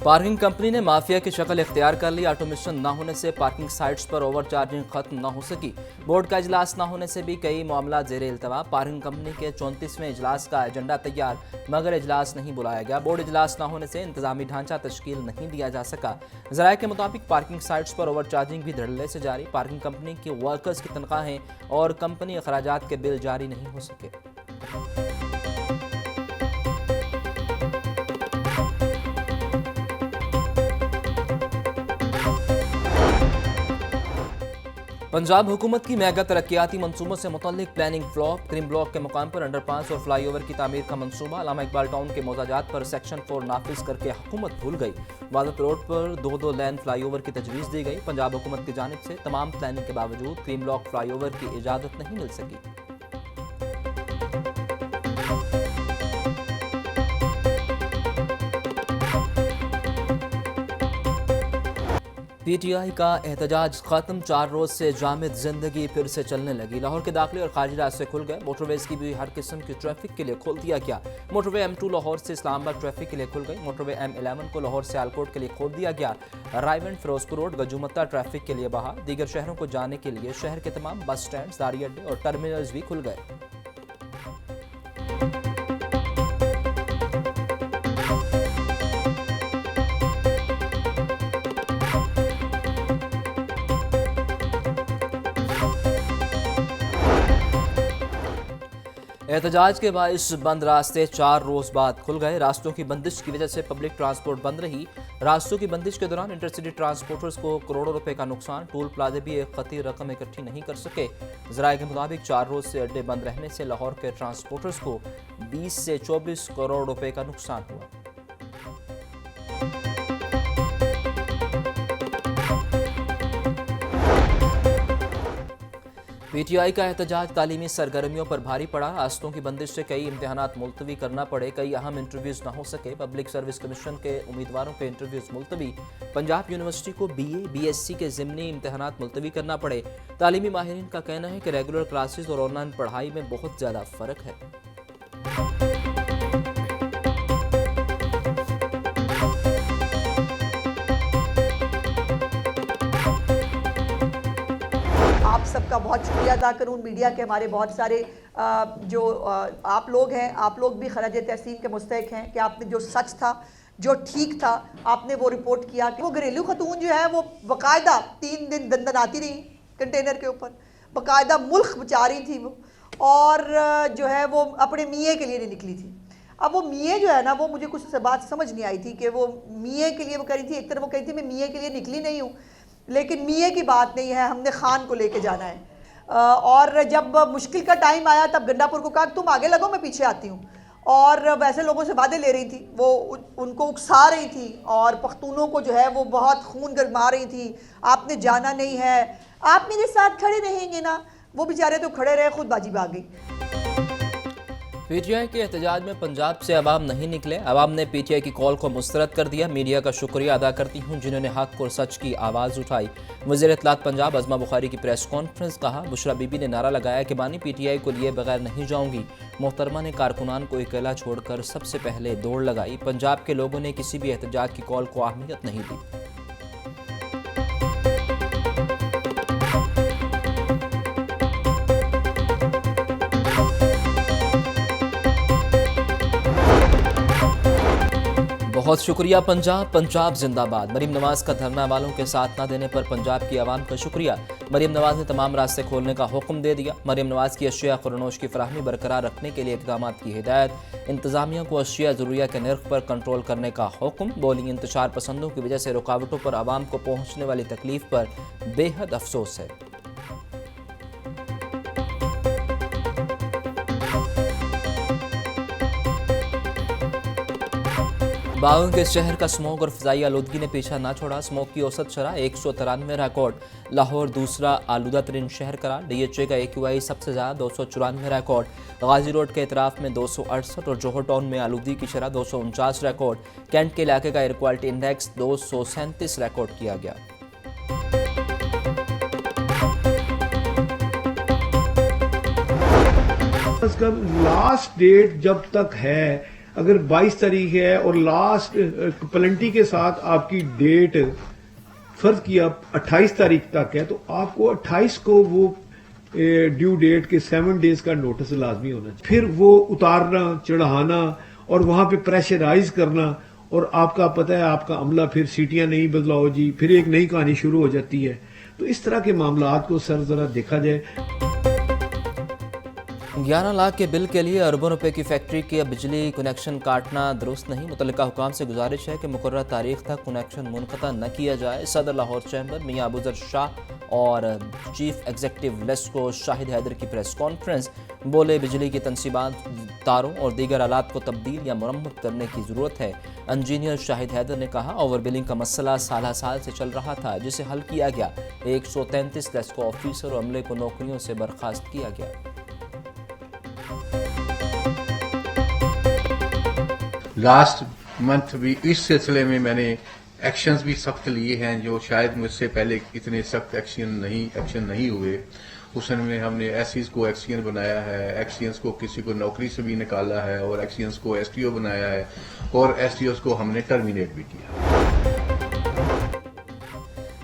Parking company ने mafia की शक्ल इख्तियार कर ली। ऑटोमेशन न होने से पार्किंग साइट्स पर ओवर चार्जिंग खत्म न हो सकी। बोर्ड का इजलास न होने से भी कई मामला जेर इल्तवा। पार्किंग कंपनी के 34वें इजलास का एजेंडा तैयार मगर इजलास नहीं बुलाया गया। बोर्ड इजलास न होने से इंतजामी ढांचा तश्कील नहीं दिया जा सका। जराये के मुताबिक पार्किंग साइट्स पर ओवर चार्जिंग भी धड़ल्ले से जारी। पार्किंग कंपनी की वर्कर्स की तनख्वाहें और कंपनी अखराजात के बिल जारी नहीं हो सके। पंजाब हुकूमत की मेगा तरक्याती मंसूबों से मुतल्लिक प्लानिंग फ्लॉप। क्रीम ब्लॉक के मुकाम पर अंडरपास और फ्लाईओवर की तामीर का मंसूबा। अल्लामा इकबाल टाउन के मोजाजात पर सेक्शन 4 नाफिज करके हुकूमत भूल गई। वादत रोड पर दो लेन फ्लाईओवर की तजवीज़ दी गई। पंजाब हुकूमत की जानिब से तमाम प्लानिंग के बावजूद क्रीम ब्लॉक फ्लाईओवर की इजाज़त नहीं मिल सकी। पीटीआई का एहतजाज खत्म। 4 रोज से जामिद जिंदगी फिर से चलने लगी। लाहौर के दाखिले और खारिजी रास्ते खुल गए। मोटरवेज की भी हर किस्म की ट्रैफिक के लिए खोल दिया गया। मोटरवे M2 लाहौर से इस्लामाबाद ट्रैफिक के लिए खुल गई। मोटरवे M11 को लाहौर से आलकोट के लिए खोल दिया गया। रायवेंड फिरोजपुर रोड गजूमत्ता ट्रैफिक के लिए बहाल। दीगर शहरों को जाने के लिए शहर के तमाम बस स्टैंड, दारी अड्डे और टर्मिनल्स भी खुल गए। एहतजाज के बाइस बंद रास्ते 4 रोज बाद खुल गए। रास्तों की बंदिश की वजह से पब्लिक ट्रांसपोर्ट बंद रही। रास्तों की बंदिश के दौरान इंटरसिटी ट्रांसपोर्टर्स को करोड़ों रुपए का नुकसान। टोल प्लाजे भी एक खती रकम इकट्ठी नहीं कर सके। जराये के मुताबिक 4 रोज से अड्डे बंद रहने से लाहौर के ट्रांसपोर्टर्स को 20 से 24 करोड़ रुपए का नुकसान हुआ। पीटीआई का एहतजाज तालीमी सरगर्मियों पर भारी पड़ा। रास्तों की बंदिश से कई इम्तहानात मुलतवी करना पड़े। कई अहम इंटरव्यूज न हो सके। पब्लिक सर्विस कमीशन के उम्मीदवारों के इंटरव्यूज मुलतवी। पंजाब यूनिवर्सिटी को BA BSc के ज़िमनी इम्तहानात मुलतवी करना पड़े। तालीमी माहिरीन का कहना है कि रेगुलर क्लासेज और ऑनलाइन पढ़ाई में बहुत ज़्यादा फ़र्क है। आप सबका बहुत शुक्रिया अदा करूँ। मीडिया के हमारे बहुत सारे आप लोग हैं, आप लोग भी खराज तहसीन के मुस्तहिक हैं कि आपने जो सच था, जो ठीक था, आपने वो रिपोर्ट किया कि वो घरेलू खतून जो है वो बाकायदा 3 दिन दंदनाती रही कंटेनर के ऊपर, बाकायदा मुल्क बचा रही थी वो, और जो है वो अपने मियाँ के लिए नहीं निकली थी। अब वो मियाँ जो है ना, वो मुझे कुछ बात समझ नहीं आई थी कि वो मियाँ के लिए वो कह रही थी। एक तरफ वो कही थी मैं मियाँ के लिए निकली नहीं हूँ, लेकिन मियाँ की बात नहीं है, हमने खान को लेके जाना है। और जब मुश्किल का टाइम आया तब गंडापुर को कहा तुम आगे लगो, मैं पीछे आती हूँ। और वैसे लोगों से वादे ले रही थी, वो उनको उकसा रही थी और पख्तूनों को जो है वो बहुत खून गरमा रही थी। आपने जाना नहीं है, आप मेरे साथ खड़े रहेंगे ना। वो बेचारे तो खड़े रहे, खुद बाजी भाग गई। पीटीआई के एहतजाज में पंजाब से अवाम नहीं निकले। अवाम ने पीटीआई की कॉल को मुस्तरद कर दिया। मीडिया का शुक्रिया अदा करती हूँ जिन्होंने हक और सच की आवाज़ उठाई। वज़ीर इत्तलात पंजाब अज़मा बुखारी की प्रेस कॉन्फ्रेंस। कहा बुशरा बीबी ने नारा लगाया कि बानी पीटीआई को लिए बगैर नहीं जाऊंगी। मोहतरमा ने कारकुनान को अकेला छोड़कर सबसे पहले दौड़ लगाई। पंजाब के लोगों ने किसी भी एहतजाज की कॉल को अहमियत नहीं दी। बहुत शुक्रिया पंजाब, पंजाब जिंदाबाद। मरीम नवाज का धरना वालों के साथ न देने पर पंजाब की आवाम का शुक्रिया। मरीम नवाज ने तमाम रास्ते खोलने का हुक्म दे दिया। मरीम नवाज की अशिया खुरनोश की फराहमी बरकरार रखने के लिए इक़दाम की हिदायत। इंतजामिया को अशिया ज़रूरिया के नर्ख पर कंट्रोल करने का हुक्म। बोली इंतशार पसंदों की वजह से रुकावटों पर आवाम को पहुँचने वाली तकलीफ पर बेहद अफसोस है। बावन के शहर का स्मोक और फ़िज़ाई आलूदगी ने पीछा ना छोड़ा। स्मोक की औसत शरह 193 रिकॉर्ड। लाहौर दूसरा आलूदा तरीन शहर करार। DHA का AQI सबसे ज़्यादा 294 रिकॉर्ड। गाजी रोड के इतराफ़ में 268 और जोहर टाउन में आलूदगी की शरह 249 रिकॉर्ड। कैंट के इलाके का एयर क्वालिटी इंडेक्स 237 रिकॉर्ड किया गया। लास्ट डेट जब तक है अगर 22 तारीख है और लास्ट पेनल्टी के साथ आपकी डेट फर्ज किया 28 तारीख तक है, तो आपको 28 को वो ड्यू डेट के 7 डेज का नोटिस लाजमी होना चाहिए। फिर वो उतारना, चढ़ाना और वहां पे प्रेशराइज करना, और आपका पता है आपका अमला फिर सीटियां नहीं बदलाओ जी, फिर एक नई कहानी शुरू हो जाती है। तो इस तरह के मामलात को सर जरा देखा जाए। 11 लाख के बिल के लिए अरबों रुपए की फैक्ट्री के बिजली कनेक्शन काटना दुरुस्त नहीं। मुतल्लिका हुकाम से गुजारिश है कि मुकर्रर तारीख तक कनेक्शन मुनक़ता न किया जाए। सदर लाहौर चैम्बर मियां अबूजर शाह और चीफ एग्जीक्यूटिव लेस्को शाहिद हैदर की प्रेस कॉन्फ्रेंस। बोले, बिजली की तनसीबात, तारों और दीगर आलात को तब्दील या मुरम्मत करने की ज़रूरत है। इंजीनियर शाहिद हैदर ने कहा, ओवर बिलिंग का मसला साल से चल रहा था, जिसे हल किया गया। 133 लेस्को ऑफिसर और अमले को नौकरियों से बर्खास्त किया गया। लास्ट मंथ भी इस सिलसिले में मैंने एक्शंस भी सख्त लिए हैं, जो शायद मुझसे पहले इतने सख्त एक्शन नहीं हुए। उस समय में हमने एससीज को एक्सीएन बनाया है, एक्सीएंस को किसी को नौकरी से भी निकाला है, और एक्सीएंस को एसटीओ बनाया है, और एसटीओ को हमने टर्मिनेट भी किया।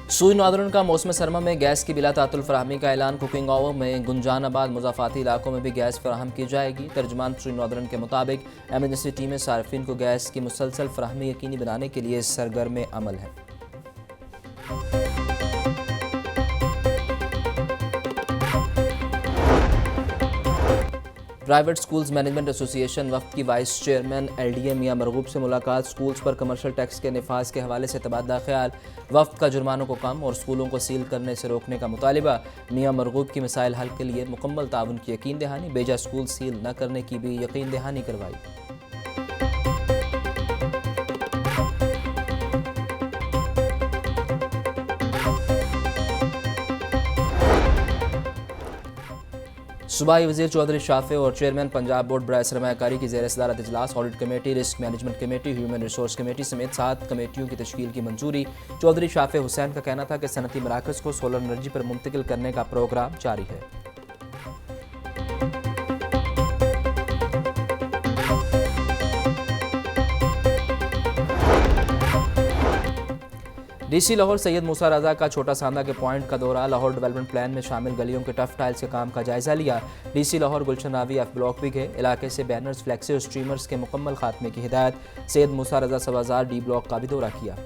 सुई नादरन का मौसम सरमा में गैस की बिला तातुल फराहमी का ऐलान। कुकिंग ओवर में गुंजानाबाद मुजाफाती इलाकों में भी गैस फराहम की जाएगी। तर्जमान सुई नादरन के मुताबिक एमरजेंसी टीमें सार्फिन को गैस की मुसलसल फराहमी यकीनी बनाने के लिए सरगर्म अमल है। प्राइवेट स्कूल्स मैनेजमेंट एसोसिएशन वफ्द की वाइस चेयरमैन एलडीए मियां मरगूब से मुलाकात। स्कूल्स पर कमर्शियल टैक्स के नफाज के हवाले से तबादला ख्याल। वफ्द का जुर्मानों को कम और स्कूलों को सील करने से रोकने का मुतालिबा। मियां मरगूब की मसाइल हल के लिए मुकम्मल ताउन की यकीन दहानी। बेजा स्कूल सील न करने की भी यकीन दहानी करवाई। सूबाई वज़ीर चौधरी शाफे और चेयरमैन पंजाब बोर्ड बराए सरमायाकारी की ज़ेर सदारत इजलास। Audit committee, risk management committee, human resource committee समेत 7 कमेटियों की तश्कील की मंजूरी। चौधरी शाफे हुसैन का कहना था कि सनती मराकज़ को सोलर एनर्जी पर मुंतकिल करने का प्रोग्राम जारी है। डीसी लाहौर सैयद मूसा रजा का छोटा सांदा के पॉइंट का दौरा। लाहौर डेवलपमेंट प्लान में शामिल गलियों के टफ टाइल्स के काम का जायजा लिया। डीसी लाहौर गुलशन रावी एफ ब्लॉक भी गए। इलाके से बैनर्स, फ्लैक्सी और स्ट्रीमर्स के मुकम्मल खात्मे की हिदायत। सैयद मूसा रजा सवाजार डी ब्लॉक का भी दौरा किया।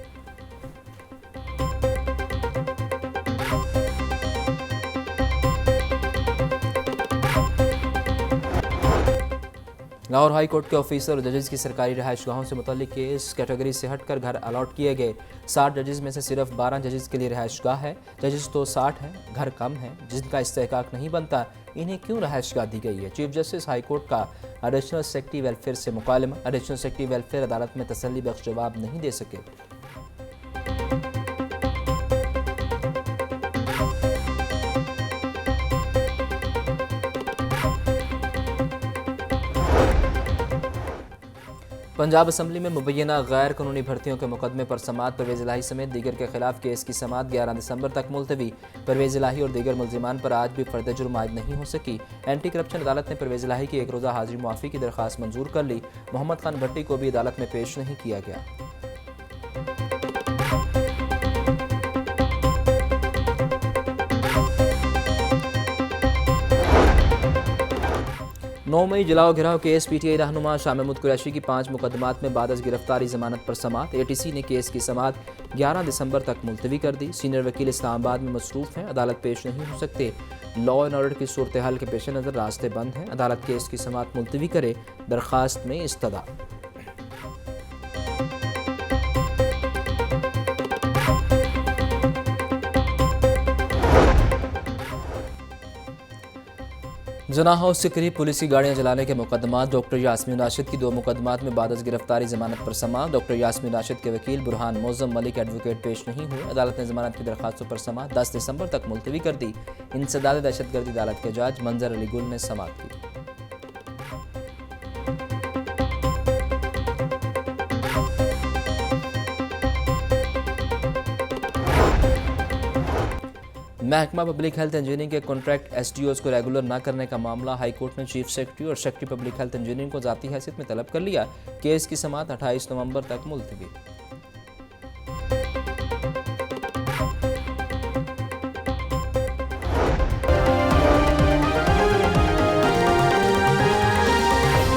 लाहौर हाई कोर्ट के ऑफिसर और जजेस की सरकारी रहायशगाहों से मुतल्लिक केस कैटेगरी से हटकर घर अलॉट किए गए। 60 जजेस में से सिर्फ 12 जजेस के लिए रहायशगाह है। जजेस तो 60 हैं, घर कम है। जिनका इस्तेहकाक नहीं बनता, इन्हें क्यों रहायशगाह दी गई है? चीफ जस्टिस हाई कोर्ट का एडिशनल सेक्रेटरी वेलफेयर से मुकालमा। एडिशनल सेक्रेटरी वेलफेयर अदालत में तसल्ली बख्श जवाब नहीं दे सके। पंजाब असम्बली में मुबैना गैर कानूनी भर्तियों के मुकदमे पर समाअत। परवेज़ इलाही समेत दीगर के खिलाफ केस की समाअत 11 दिसंबर तक मुलतवी। परवेज़ इलाही और दीगर मुलजिमान पर आज भी फर्द जुर्म आयद नहीं हो सकी। एंटी करप्शन अदालत ने परवेज़ इलाही की 1 रोज़ा हाजिरी मुआफ़ी की दरख्वास्त मंजूर कर ली। मोहम्मद खान भट्टी को भी अदालत में पेश नहीं किया गया। 9 मई जलाओ घिराव केस। पीटीआई रहनुमा शाह महमूद कुरैशी की 5 मुकदमात में बाद अज़ गिरफ्तारी जमानत पर समाअत। एटीसी ने केस की समाअत 11 दिसंबर तक मुलतवी कर दी। सीनियर वकील इस्लामाबाद में मसरूफ़ हैं, अदालत पेश नहीं हो सकते। लॉ एंड ऑर्डर की सूरत हाल के पेश नज़र रास्ते बंद हैं, अदालत केस की समाअत मुलतवी करे। दरख्वास्त में इस्तदा। जना हाउस से करीब पुलिस की गाड़ियां जलाने के मुकदमात। डॉक्टर यास्मीन राशिद की 2 मुकदमात में बाद अज़ गिरफ्तारी जमानत पर समाअत। डॉक्टर यास्मीन राशिद के वकील बुरहान मोज़म मलिक एडवोकेट पेश नहीं हुए। अदालत ने जमानत की दरख्वास्तों पर समाअत 10 दिसंबर तक मुलतवी कर दी। इंसदाद दहशतगर्दी अदालत के जज मंजर अली गुल ने समाअत की। महकमा पब्लिक हेल्थ इंजीनियरिंग के कॉन्ट्रैक्ट एसडीओज को रेगुलर न करने का मामला हाईकोर्ट ने चीफ सेक्रेटरी और सेक्रेटरी पब्लिक हेल्थ इंजीनियरिंग को जाती हैसियत में तलब कर लिया। केस की समाअत 28 नवंबर तक मुलतवी।